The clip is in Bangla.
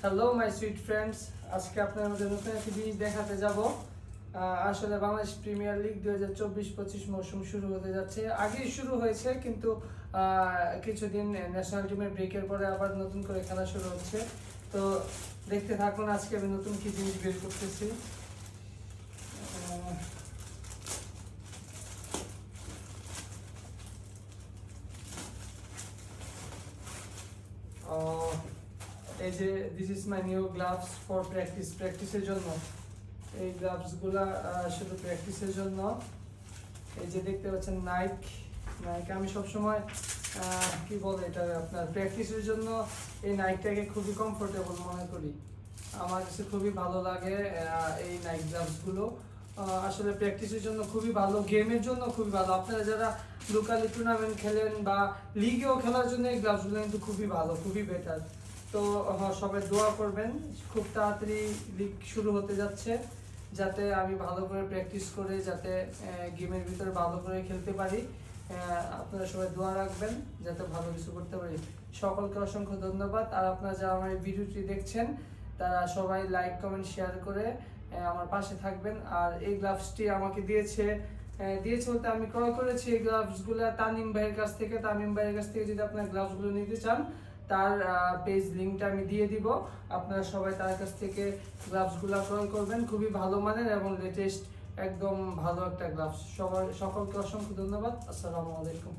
হ্যালো মাই সুইট ফ্রেন্ডস, আজকে আপনাদের মধ্যে নতুন একটি জিনিস দেখাতে যাব। আসলে বাংলাদেশ প্রিমিয়ার লিগ 2024-25 মৌসুম শুরু হতে যাচ্ছে। আগেই শুরু হয়েছে, কিন্তু কিছুদিন ন্যাশনাল টিমের ব্রেকের পরে আবার নতুন করে খেলা শুরু হচ্ছে। তো দেখতে থাকুন আজকে আমি নতুন কি জিনিস বের করতেছি। এই যে this is my new gloves for প্র্যাকটিসের জন্য। এই গ্লাভসগুলা শুধু প্র্যাকটিসের জন্য। এই যে দেখতে পাচ্ছেন নাইক আমি সবসময় কি বলে এটা আপনার প্র্যাকটিসের জন্য এই নাইকটাকে খুবই কমফোর্টেবল মনে করি। আমার কাছে খুবই ভালো লাগে এই নাইক গ্লাভসগুলো। আসলে প্র্যাকটিসের জন্য খুবই ভালো, গেমের জন্য খুবই ভালো। আপনারা যারা লোকালি টুর্নামেন্ট খেলেন বা লিগেও খেলার জন্য এই গ্লাভসগুলো কিন্তু খুবই ভালো, খুবই বেটার। তো সবাই দোয়া করবেন, খুব তাড়াতাড়ি লিগ শুরু হতে যাচ্ছে, যাতে আমি ভালো করে প্র্যাকটিস করে যাতে গেমের ভিতরে ভালো করে খেলতে পারি। আপনারা সবাই দোয়া রাখবেন যাতে ভালো কিছু করতে পারি। সকলকে অসংখ্য ধন্যবাদ। আর আপনারা যারা আমার এই ভিডিওটি দেখছেন তারা সবাই লাইক কমেন্ট শেয়ার করে আমার পাশে থাকবেন। আর এই গ্লাভসটি আমাকে দিয়েছে বলতে আমি ক্রয় করেছি এই গ্লাভসগুলো তামিম ভাইয়ের কাছ থেকে। তামিম ভাইয়ের কাছ থেকে যদি আপনার গ্লাভসগুলো নিতে চান, তার পেজ লিঙ্কটা আমি দিয়ে দিব। আপনারা সবাই তার কাছ থেকে গ্লাভসগুলো ক্রয় করবেন, খুবই ভালো মানের এবং লেটেস্ট একদম ভালো একটা গ্লাভস। সকলকে অসংখ্য ধন্যবাদ। আসসালামু আলাইকুম।